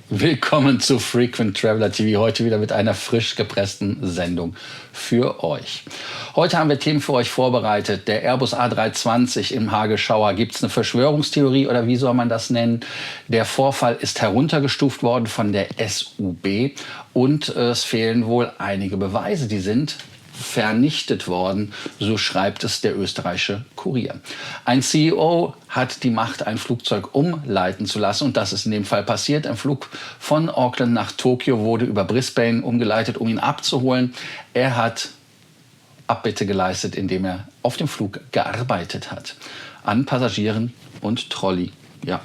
Willkommen zu Frequent Traveler TV, heute wieder mit einer frisch gepressten Sendung für euch. Heute haben wir Themen für euch vorbereitet. Der Airbus A320 im Hagelschauer. Gibt es eine Verschwörungstheorie oder wie soll man das nennen? Der Vorfall ist heruntergestuft worden von der SUB und es fehlen wohl einige Beweise. Die sind vernichtet worden, so schreibt es der österreichische Kurier. Ein CEO hat die Macht, ein Flugzeug umleiten zu lassen und das ist in dem Fall passiert. Ein Flug von Auckland nach Tokio wurde über Brisbane umgeleitet, um ihn abzuholen. Er hat Abbitte geleistet, indem er auf dem Flug gearbeitet hat. An Passagieren und Trolley. Ja.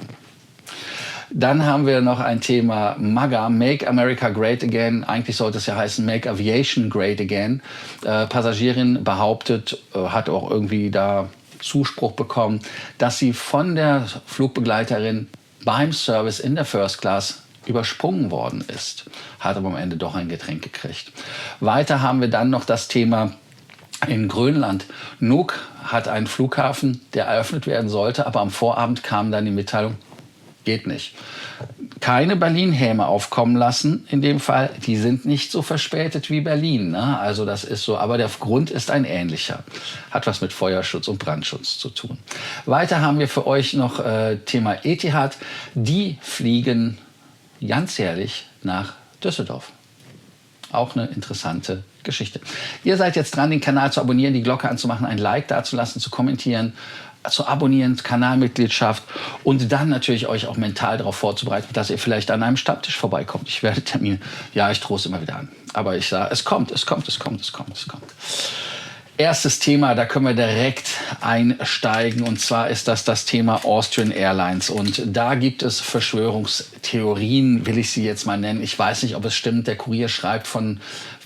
Dann haben wir noch ein Thema MAGA, Make America Great Again. Eigentlich sollte es ja heißen Make Aviation Great Again. Passagierin behauptet, hat auch irgendwie da Zuspruch bekommen, dass sie von der Flugbegleiterin beim Service in der First Class übersprungen worden ist. Hat aber am Ende doch ein Getränk gekriegt. Weiter haben wir dann noch das Thema in Grönland. Nuuk hat einen Flughafen, der eröffnet werden sollte, aber am Vorabend kam dann die Mitteilung, geht nicht. Keine Berlin-Häme aufkommen lassen in dem Fall. Die sind nicht so verspätet wie Berlin. Ne? Also das ist so. Aber der Grund ist ein ähnlicher. Hat was mit Feuerschutz und Brandschutz zu tun. Weiter haben wir für euch noch Thema Etihad. Die fliegen ganzjährlich nach Düsseldorf. Auch eine interessante Geschichte. Ihr seid jetzt dran, den Kanal zu abonnieren, die Glocke anzumachen, ein Like dazulassen, zu kommentieren, zu abonnieren, Kanalmitgliedschaft und dann natürlich euch auch mental darauf vorzubereiten, dass ihr vielleicht an einem Stammtisch vorbeikommt. Ich werde Termine, ja, ich troste immer wieder an. Aber ich sage, es kommt. Erstes Thema, da können wir direkt einsteigen und zwar ist das Thema Austrian Airlines und da gibt es Verschwörungstheorien, will ich sie jetzt mal nennen. Ich weiß nicht, ob es stimmt, der Kurier schreibt von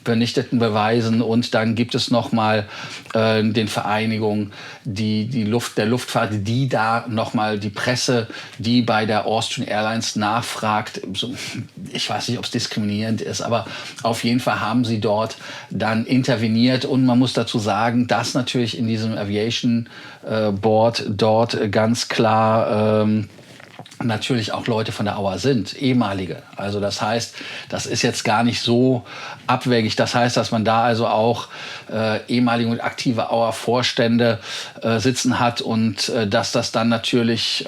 vernichteten Beweisen und dann gibt es nochmal den Vereinigungen, der Luftfahrt, die da nochmal die Presse, die bei der Austrian Airlines nachfragt. Ich weiß nicht, ob es diskriminierend ist, aber auf jeden Fall haben sie dort dann interveniert und man muss dazu sagen, dass natürlich in diesem Aviation Board dort ganz klar natürlich auch Leute von der Auer sind, ehemalige. Also das heißt, das ist jetzt gar nicht so abwegig. Das heißt, dass man da also auch ehemalige und aktive Auer Vorstände sitzen hat und dass das dann natürlich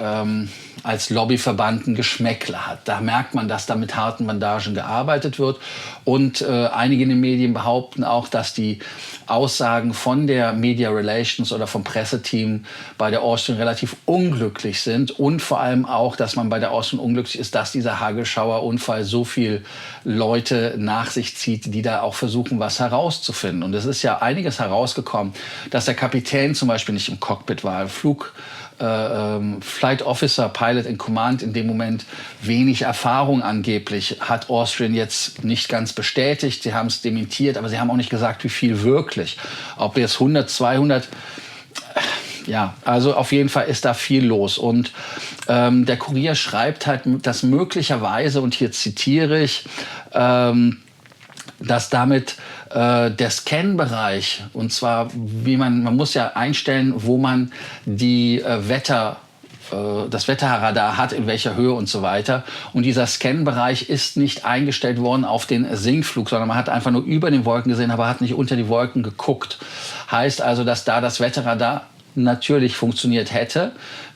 als Lobbyverband ein Geschmäckle hat. Da merkt man, dass da mit harten Bandagen gearbeitet wird. Und einige in den Medien behaupten auch, dass die Aussagen von der Media Relations oder vom Presseteam bei der Austrian relativ unglücklich sind und vor allem auch, dass man bei der Austrian unglücklich ist, dass dieser Hagelschauer-Unfall so viel Leute nach sich zieht, die da auch versuchen, was herauszufinden. Und es ist ja einiges herausgekommen, dass der Kapitän zum Beispiel nicht im Cockpit war, Flight Officer, Pilot in Command in dem Moment wenig Erfahrung angeblich, hat Austrian jetzt nicht ganz bestätigt. Sie haben es dementiert, aber sie haben auch nicht gesagt, wie viel wirklich. Ob jetzt 100, 200, ja, also auf jeden Fall ist da viel los. Und der Kurier schreibt halt, dass möglicherweise, und hier zitiere ich, dass damit der Scan-Bereich, und zwar man muss ja einstellen, wo man die das Wetterradar hat, in welcher Höhe und so weiter. Und dieser Scan-Bereich ist nicht eingestellt worden auf den Sinkflug, sondern man hat einfach nur über den Wolken gesehen, aber hat nicht unter die Wolken geguckt. Heißt also, dass da das Wetterradar natürlich funktioniert hätte.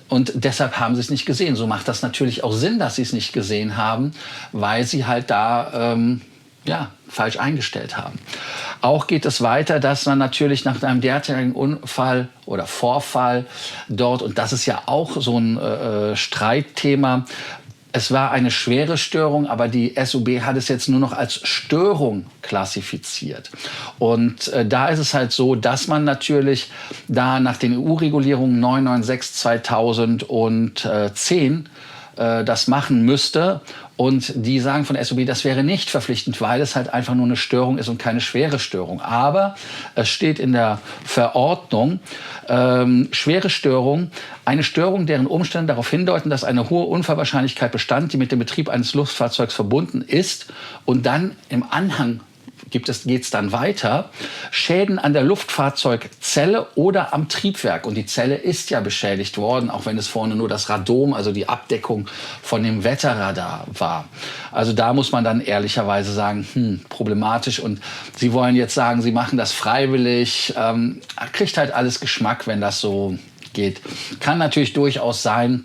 Und deshalb haben sie es nicht gesehen. So macht das natürlich auch Sinn, dass sie es nicht gesehen haben, weil sie halt da falsch eingestellt haben. Auch geht es weiter, dass man natürlich nach einem derartigen Unfall oder Vorfall dort, und das ist ja auch so ein Streitthema, es war eine schwere Störung, aber die SUB hat es jetzt nur noch als Störung klassifiziert. Und da ist es halt so, dass man natürlich da nach den EU-Regulierungen 996/2010 das machen müsste. Und die sagen von SUB, das wäre nicht verpflichtend, weil es halt einfach nur eine Störung ist und keine schwere Störung. Aber es steht in der Verordnung, schwere Störung, eine Störung, deren Umstände darauf hindeuten, dass eine hohe Unfallwahrscheinlichkeit bestand, die mit dem Betrieb eines Luftfahrzeugs verbunden ist. Und dann im Anhang geht's dann weiter. Schäden an der Luftfahrzeugzelle oder am Triebwerk. Und die Zelle ist ja beschädigt worden, auch wenn es vorne nur das Radom, also die Abdeckung von dem Wetterradar war. Also da muss man dann ehrlicherweise sagen, problematisch. Und Sie wollen jetzt sagen, Sie machen das freiwillig. Kriegt halt alles Geschmack, wenn das so geht. Kann natürlich durchaus sein,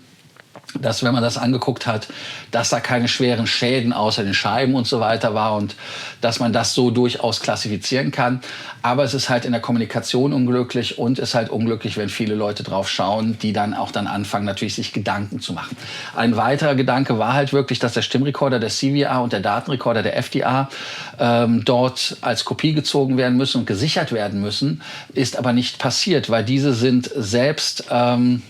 dass, wenn man das angeguckt hat, dass da keine schweren Schäden außer den Scheiben und so weiter war und dass man das so durchaus klassifizieren kann. Aber es ist halt in der Kommunikation unglücklich und ist halt unglücklich, wenn viele Leute drauf schauen, die dann auch anfangen, natürlich sich Gedanken zu machen. Ein weiterer Gedanke war halt wirklich, dass der Stimmrekorder der CVR und der Datenrekorder der FDA dort als Kopie gezogen werden müssen und gesichert werden müssen, ist aber nicht passiert, weil diese sind selbst, werden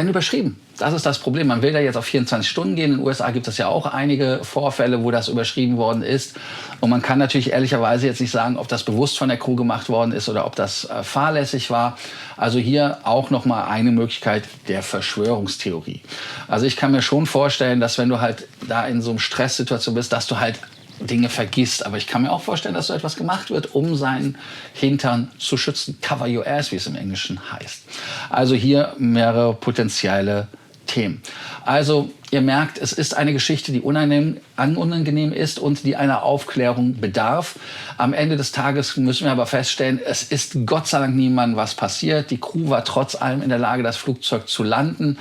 überschrieben. Das ist das Problem. Man will da jetzt auf 24 Stunden gehen. In den USA gibt es ja auch einige Vorfälle, wo das überschrieben worden ist. Und man kann natürlich ehrlicherweise jetzt nicht sagen, ob das bewusst von der Crew gemacht worden ist oder ob das fahrlässig war. Also hier auch nochmal eine Möglichkeit der Verschwörungstheorie. Also ich kann mir schon vorstellen, dass wenn du halt da in so einer Stresssituation bist, dass du halt Dinge vergisst. Aber ich kann mir auch vorstellen, dass so etwas gemacht wird, um seinen Hintern zu schützen. Cover your ass, wie es im Englischen heißt. Also hier mehrere potenzielle Themen. Also ihr merkt, es ist eine Geschichte, die unangenehm ist und die einer Aufklärung bedarf. Am Ende des Tages müssen wir aber feststellen, es ist Gott sei Dank niemandem was passiert. Die Crew war trotz allem in der Lage, das Flugzeug zu landen.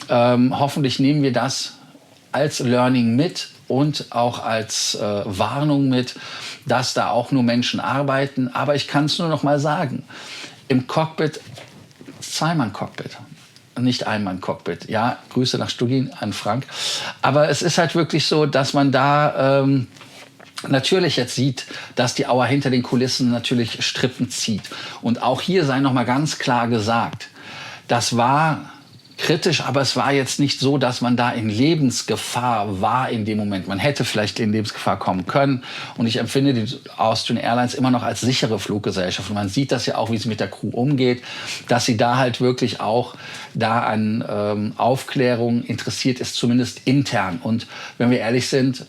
Hoffentlich nehmen wir das als Learning mit und auch als Warnung mit, dass da auch nur Menschen arbeiten. Aber ich kann es nur noch mal sagen, im Cockpit, Zweimann-Cockpit, nicht Einmann-Cockpit. Ja, Grüße nach Stugin an Frank. Aber es ist halt wirklich so, dass man da natürlich jetzt sieht, dass die Auer hinter den Kulissen natürlich Strippen zieht. Und auch hier sei noch mal ganz klar gesagt, das war kritisch, aber es war jetzt nicht so, dass man da in Lebensgefahr war in dem Moment. Man hätte vielleicht in Lebensgefahr kommen können. Und ich empfinde die Austrian Airlines immer noch als sichere Fluggesellschaft. Und man sieht das ja auch, wie sie mit der Crew umgeht, dass sie da halt wirklich auch da an Aufklärung interessiert ist, zumindest intern. Und wenn wir ehrlich sind,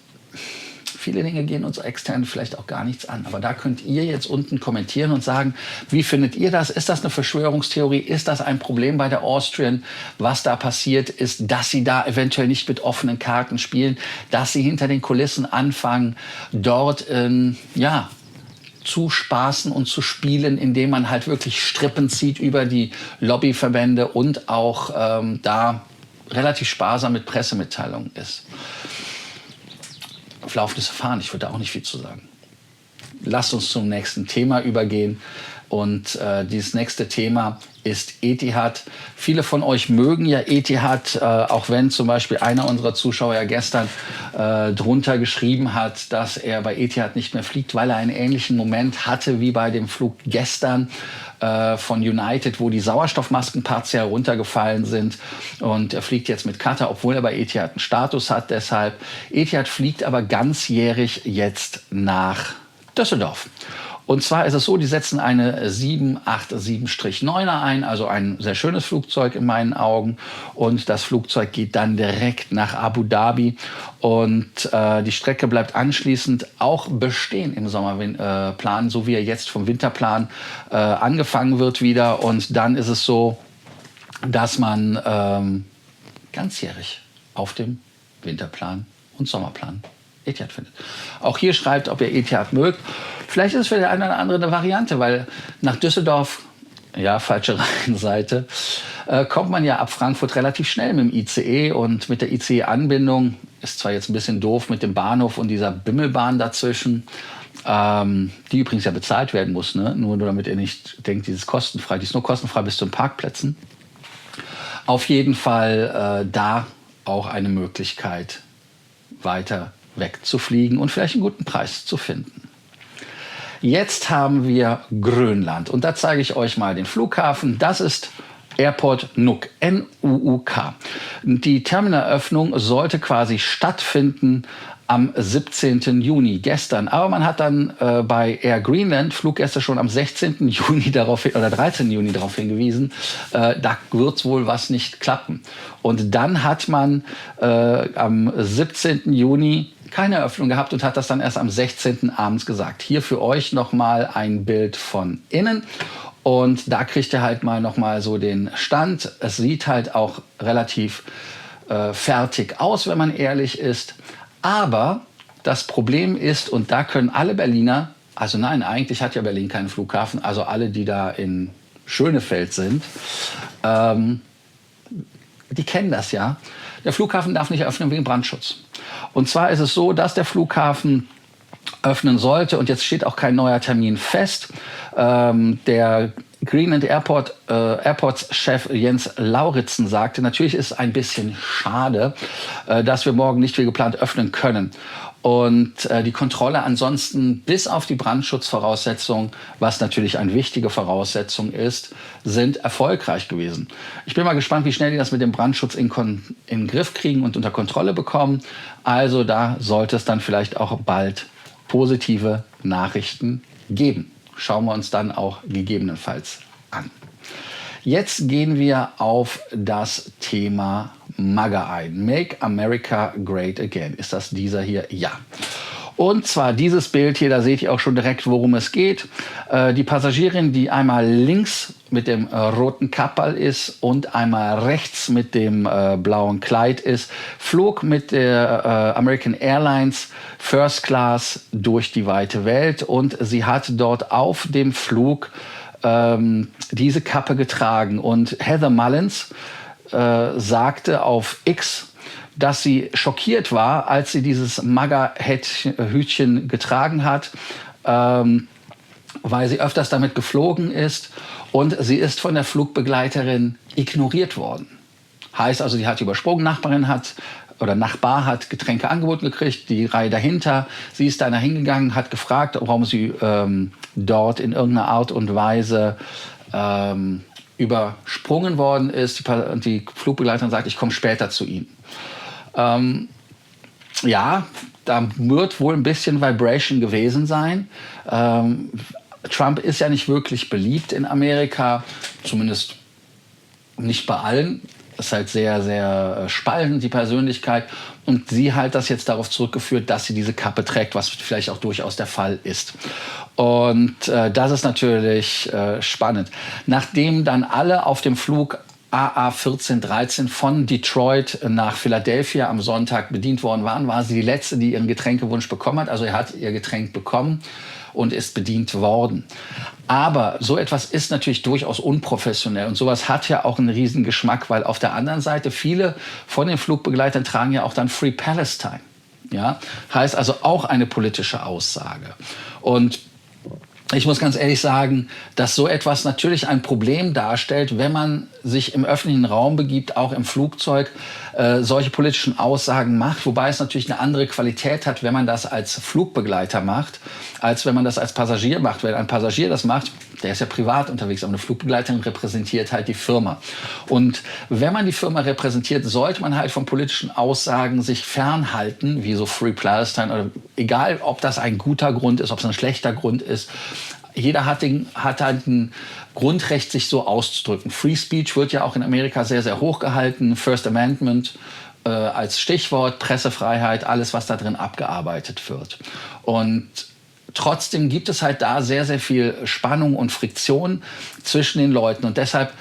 viele Dinge gehen uns extern vielleicht auch gar nichts an. Aber da könnt ihr jetzt unten kommentieren und sagen, wie findet ihr das? Ist das eine Verschwörungstheorie? Ist das ein Problem bei der Austrian? Was da passiert ist, dass sie da eventuell nicht mit offenen Karten spielen, dass sie hinter den Kulissen anfangen, dort zu spaßen und zu spielen, indem man halt wirklich Strippen zieht über die Lobbyverbände und auch da relativ sparsam mit Pressemitteilungen ist. Auf laufendes Verfahren, ich würde da auch nicht viel zu sagen. Lasst uns zum nächsten Thema übergehen. Und dieses nächste Thema ist Etihad. Viele von euch mögen ja Etihad, auch wenn zum Beispiel einer unserer Zuschauer ja gestern drunter geschrieben hat, dass er bei Etihad nicht mehr fliegt, weil er einen ähnlichen Moment hatte wie bei dem Flug gestern von United, wo die Sauerstoffmasken partiell runtergefallen sind. Und er fliegt jetzt mit Qatar, obwohl er bei Etihad einen Status hat. Deshalb, Etihad fliegt aber ganzjährig jetzt nach Düsseldorf. Und zwar ist es so, die setzen eine 787-9er ein, also ein sehr schönes Flugzeug in meinen Augen. Und das Flugzeug geht dann direkt nach Abu Dhabi. Und die Strecke bleibt anschließend auch bestehen im Sommerplan, so wie er jetzt vom Winterplan angefangen wird wieder. Und dann ist es so, dass man ganzjährig auf dem Winterplan und Sommerplan Etihad findet. Auch hier schreibt, ob ihr Etihad mögt. Vielleicht ist es für den einen oder anderen eine Variante, weil nach Düsseldorf, ja, falsche Rheinseite, kommt man ja ab Frankfurt relativ schnell mit dem ICE. Und mit der ICE-Anbindung ist zwar jetzt ein bisschen doof mit dem Bahnhof und dieser Bimmelbahn dazwischen, die übrigens ja bezahlt werden muss, ne? Nur damit ihr nicht denkt, die ist kostenfrei. Die ist nur kostenfrei bis zu den Parkplätzen. Auf jeden Fall da auch eine Möglichkeit, weiter wegzufliegen und vielleicht einen guten Preis zu finden. Jetzt haben wir Grönland und da zeige ich euch mal den Flughafen. Das ist Airport Nuuk, N-U-U-K. Die Terminaleröffnung sollte quasi stattfinden am 17. Juni, gestern. Aber man hat dann bei Air Greenland Fluggäste schon am 16. Juni oder 13. Juni darauf hingewiesen, da wird wohl was nicht klappen. Und dann hat man am 17. Juni keine Eröffnung gehabt und hat das dann erst am 16. abends gesagt. Hier für euch nochmal ein Bild von innen. Und da kriegt ihr halt mal nochmal so den Stand. Es sieht halt auch relativ fertig aus, wenn man ehrlich ist. Aber das Problem ist, und da können alle Berliner, also nein, eigentlich hat ja Berlin keinen Flughafen, also alle, die da in Schönefeld sind, die kennen das ja. Der Flughafen darf nicht öffnen wegen Brandschutz. Und zwar ist es so, dass der Flughafen öffnen sollte, und jetzt steht auch kein neuer Termin fest. Der Greenland Airports-Chef Jens Lauritzen sagte, natürlich ist es ein bisschen schade, dass wir morgen nicht wie geplant öffnen können. Und die Kontrolle ansonsten bis auf die Brandschutzvoraussetzungen, was natürlich eine wichtige Voraussetzung ist, sind erfolgreich gewesen. Ich bin mal gespannt, wie schnell die das mit dem Brandschutz in den Griff kriegen und unter Kontrolle bekommen. Also da sollte es dann vielleicht auch bald positive Nachrichten geben. Schauen wir uns dann auch gegebenenfalls an. Jetzt gehen wir auf das Thema MAGA ein. Make America Great Again. Ist das dieser hier? Ja. Und zwar dieses Bild hier, da seht ihr auch schon direkt, worum es geht. Die Passagierin, die einmal links mit dem roten Kapperl ist und einmal rechts mit dem blauen Kleid ist, flog mit der American Airlines First Class durch die weite Welt, und sie hat dort auf dem Flug diese Kappe getragen. Und Heather Mullins sagte auf X, dass sie schockiert war, als sie dieses MAGA-Hütchen getragen hat, weil sie öfters damit geflogen ist, und sie ist von der Flugbegleiterin ignoriert worden. Heißt also, sie hat übersprungen, Nachbar hat Getränke angeboten gekriegt, die Reihe dahinter. Sie ist da hingegangen, hat gefragt, warum sie dort in irgendeiner Art und Weise übersprungen worden ist. Und die Flugbegleiterin sagt, ich komme später zu Ihnen. Ja, da wird wohl ein bisschen Vibration gewesen sein. Trump ist ja nicht wirklich beliebt in Amerika, zumindest nicht bei allen. Das ist halt sehr, sehr spaltend, die Persönlichkeit. Und sie hat das jetzt darauf zurückgeführt, dass sie diese Kappe trägt, was vielleicht auch durchaus der Fall ist. Und das ist natürlich spannend. Nachdem dann alle auf dem Flug AA 1413 von Detroit nach Philadelphia am Sonntag bedient worden waren, war sie die Letzte, die ihren Getränkewunsch bekommen hat. Also er hat ihr Getränk bekommen und ist bedient worden. Aber so etwas ist natürlich durchaus unprofessionell, und sowas hat ja auch einen riesen Geschmack, weil auf der anderen Seite viele von den Flugbegleitern tragen ja auch dann Free Palestine. Ja? Heißt also auch eine politische Aussage. Und ich muss ganz ehrlich sagen, dass so etwas natürlich ein Problem darstellt, wenn man sich im öffentlichen Raum begibt, auch im Flugzeug, solche politischen Aussagen macht. Wobei es natürlich eine andere Qualität hat, wenn man das als Flugbegleiter macht, als wenn man das als Passagier macht. Wenn ein Passagier das macht, der ist ja privat unterwegs, aber eine Flugbegleiterin repräsentiert halt die Firma. Und wenn man die Firma repräsentiert, sollte man halt von politischen Aussagen sich fernhalten, wie so Free Palestine, oder egal, ob das ein guter Grund ist, ob es ein schlechter Grund ist. Jeder hat halt ein Grundrecht, sich so auszudrücken. Free Speech wird ja auch in Amerika sehr, sehr hoch gehalten. First Amendment als Stichwort, Pressefreiheit, alles, was da drin abgearbeitet wird. Und trotzdem gibt es halt da sehr, sehr viel Spannung und Friktion zwischen den Leuten. Und deshalb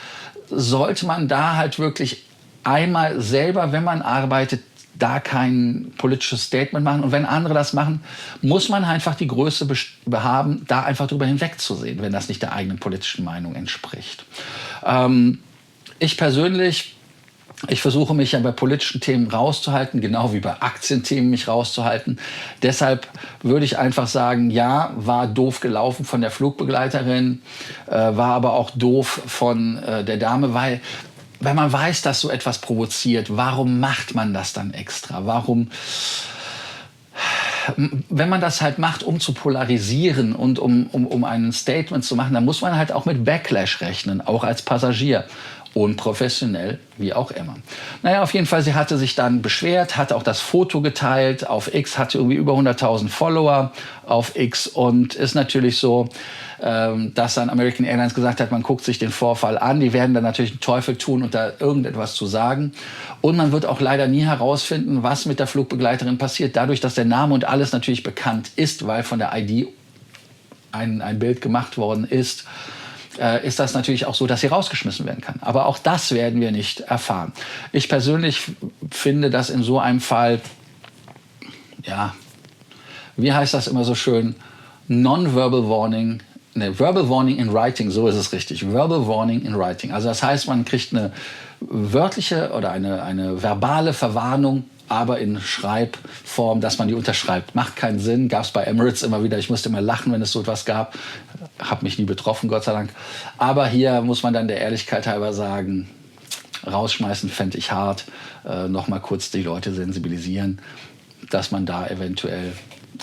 sollte man da halt wirklich einmal selber, wenn man arbeitet, da kein politisches Statement machen. Und wenn andere das machen, muss man einfach die Größe haben, da einfach drüber hinwegzusehen, wenn das nicht der eigenen politischen Meinung entspricht. Ich persönlich, ich versuche mich ja bei politischen Themen rauszuhalten, genau wie bei Aktienthemen mich rauszuhalten. Deshalb würde ich einfach sagen, ja, war doof gelaufen von der Flugbegleiterin, war aber auch doof von der Dame, weil man weiß, dass so etwas provoziert, warum macht man das dann extra? Warum, wenn man das halt macht, um zu polarisieren und um ein Statement zu machen, dann muss man halt auch mit Backlash rechnen, auch als Passagier. unprofessionell, wie auch immer. Naja, auf jeden Fall, sie hatte sich dann beschwert, hatte auch das Foto geteilt auf X, hatte irgendwie über 100.000 Follower auf X und ist natürlich so, dass dann American Airlines gesagt hat, man guckt sich den Vorfall an, die werden dann natürlich den Teufel tun und da irgendetwas zu sagen. Und man wird auch leider nie herausfinden, was mit der Flugbegleiterin passiert, dadurch, dass der Name und alles natürlich bekannt ist, weil von der ID ein Bild gemacht worden ist das natürlich auch so, dass sie rausgeschmissen werden kann. Aber auch das werden wir nicht erfahren. Ich persönlich finde, dass in so einem Fall, ja, wie heißt das immer so schön, Non-Verbal Warning, Verbal Warning in Writing, so ist es richtig, Verbal Warning in Writing. Also das heißt, man kriegt eine wörtliche oder eine verbale Verwarnung, aber in Schreibform, dass man die unterschreibt. Macht keinen Sinn, gab es bei Emirates immer wieder. Ich musste immer lachen, wenn es so etwas gab. Hat mich nie betroffen, Gott sei Dank. Aber hier muss man dann der Ehrlichkeit halber sagen, rausschmeißen fände ich hart. Noch mal kurz die Leute sensibilisieren, dass man da eventuell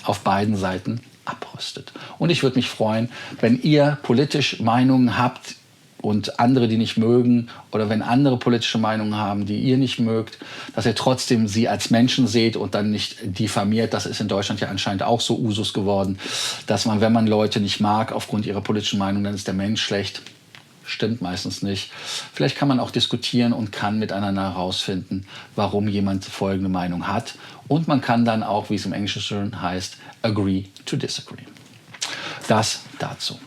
auf beiden Seiten abrüstet. Und ich würde mich freuen, wenn ihr politisch Meinungen habt, und andere, die nicht mögen, oder wenn andere politische Meinungen haben, die ihr nicht mögt, dass ihr trotzdem sie als Menschen seht und dann nicht diffamiert. Das ist in Deutschland ja anscheinend auch so Usus geworden, dass man, wenn man Leute nicht mag aufgrund ihrer politischen Meinung, dann ist der Mensch schlecht. Stimmt meistens nicht. Vielleicht kann man auch diskutieren und kann miteinander herausfinden, warum jemand folgende Meinung hat. Und man kann dann auch, wie es im Englischen schön heißt, agree to disagree. Das dazu.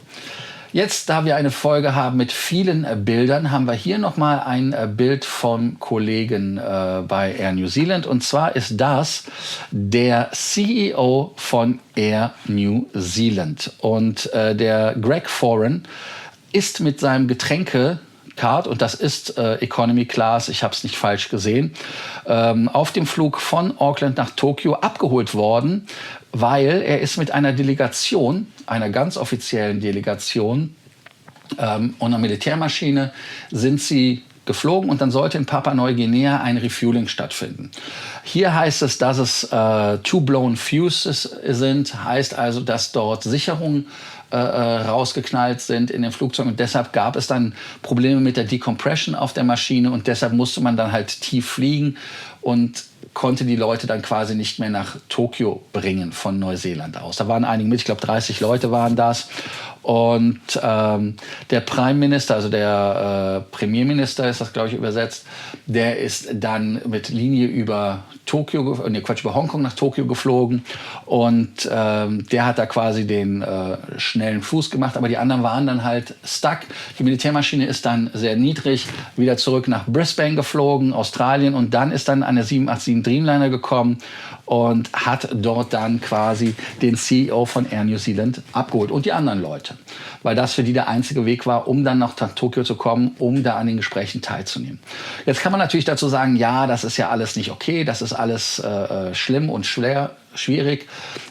Jetzt, da wir eine Folge haben mit vielen Bildern, haben wir hier nochmal ein Bild vom Kollegen bei Air New Zealand. Und zwar ist das der CEO von Air New Zealand. Und der Greg Foran ist mit seinem Getränkecard, und das ist Economy Class, ich habe es nicht falsch gesehen, auf dem Flug von Auckland nach Tokio abgeholt worden, weil er ist mit einer Delegation, einer ganz offiziellen Delegation und einer Militärmaschine sind sie geflogen und dann sollte in Papua-Neuguinea ein Refueling stattfinden. Hier heißt es, dass es two blown fuses sind, heißt also, dass dort Sicherungen rausgeknallt sind in den Flugzeugen und deshalb gab es dann Probleme mit der Decompression auf der Maschine und deshalb musste man dann halt tief fliegen und konnte die Leute dann quasi nicht mehr nach Tokio bringen von Neuseeland aus. Da waren einige mit, ich glaube 30 Leute waren das. Und der Prime Minister, also der Premierminister ist das, glaube ich, übersetzt, der ist dann mit Linie über über Hongkong nach Tokio geflogen. Und der hat da quasi den schnellen Fuß gemacht, aber die anderen waren dann halt stuck. Die Militärmaschine ist dann sehr niedrig wieder zurück nach Brisbane geflogen, Australien. Und dann ist dann eine 787 Dreamliner gekommen und hat dort dann quasi den CEO von Air New Zealand abgeholt und die anderen Leute, weil das für die der einzige Weg war, um dann nach Tokio zu kommen, um da an den Gesprächen teilzunehmen. Jetzt kann man natürlich dazu sagen, ja, das ist ja alles nicht okay, das ist alles schlimm und schwierig.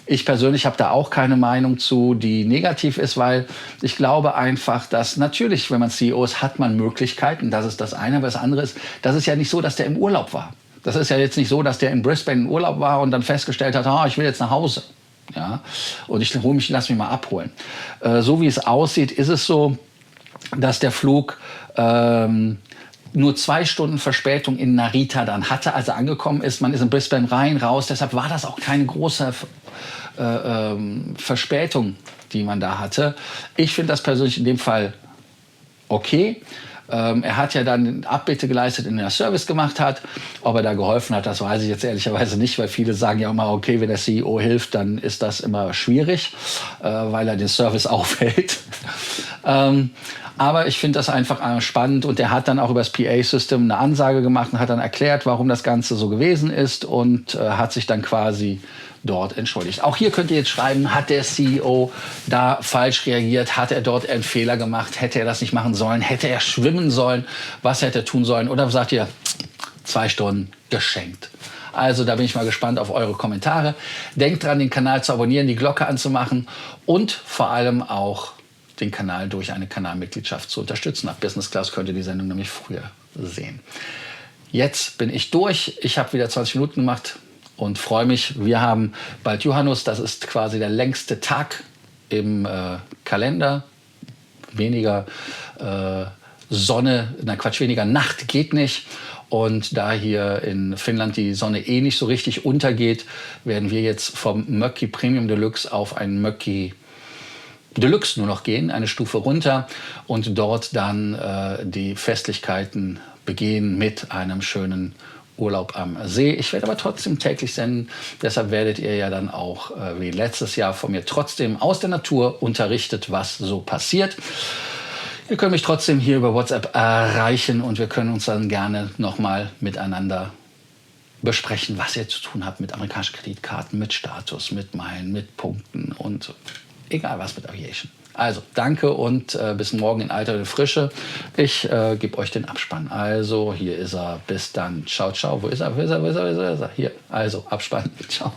Ich persönlich habe da auch keine Meinung zu, die negativ ist, weil ich glaube einfach, dass natürlich, wenn man CEO ist, hat man Möglichkeiten, das ist das eine, aber das andere ist, das ist ja nicht so, dass der im Urlaub war. Das ist ja jetzt nicht so, dass der in Brisbane im Urlaub war und dann festgestellt hat, ich will jetzt nach Hause. Ja? Und lass mich mal abholen. So wie es aussieht, ist es so, dass der Flug nur 2 Stunden Verspätung in Narita dann hatte, als er angekommen ist. Man ist in Brisbane rein, raus. Deshalb war das auch keine große Verspätung, die man da hatte. Ich finde das persönlich in dem Fall okay. Er hat ja dann Abbitte geleistet, in der Service gemacht hat. Ob er da geholfen hat, das weiß ich jetzt ehrlicherweise nicht, weil viele sagen ja immer, okay, wenn der CEO hilft, dann ist das immer schwierig, weil er den Service aufhält. Aber ich finde das einfach spannend und er hat dann auch über das PA-System eine Ansage gemacht und hat dann erklärt, warum das Ganze so gewesen ist und hat sich dann quasi dort entschuldigt. Auch hier könnt ihr jetzt schreiben, hat der CEO da falsch reagiert? Hat er dort einen Fehler gemacht? Hätte er das nicht machen sollen? Hätte er schwimmen sollen? Was hätte er tun sollen? Oder sagt ihr, 2 Stunden geschenkt? Also da bin ich mal gespannt auf eure Kommentare. Denkt dran, den Kanal zu abonnieren, die Glocke anzumachen und vor allem auch den Kanal durch eine Kanalmitgliedschaft zu unterstützen. Ab Business Class könnt ihr die Sendung nämlich früher sehen. Jetzt bin ich durch. Ich habe wieder 20 Minuten gemacht und freue mich. Wir haben bald Johannus, das ist quasi der längste Tag im Kalender. Weniger Sonne, na Quatsch, weniger Nacht geht nicht. Und da hier in Finnland die Sonne eh nicht so richtig untergeht, werden wir jetzt vom Mökki Premium Deluxe auf einen Mökki Deluxe nur noch gehen, eine Stufe runter und dort dann die Festlichkeiten begehen mit einem schönen Urlaub am See. Ich werde aber trotzdem täglich senden, deshalb werdet ihr ja dann auch wie letztes Jahr von mir trotzdem aus der Natur unterrichtet, was so passiert. Ihr könnt mich trotzdem hier über WhatsApp erreichen und wir können uns dann gerne nochmal miteinander besprechen, was ihr zu tun habt mit amerikanischen Kreditkarten, mit Status, mit Meilen, mit Punkten und egal was mit Aviation. Also danke und bis morgen in alter Frische. Ich gebe euch den Abspann. Also hier ist er. Bis dann. Ciao, ciao. Wo ist er? Wo ist er? Wo ist er? Wo ist er? Hier. Also Abspann. Ciao.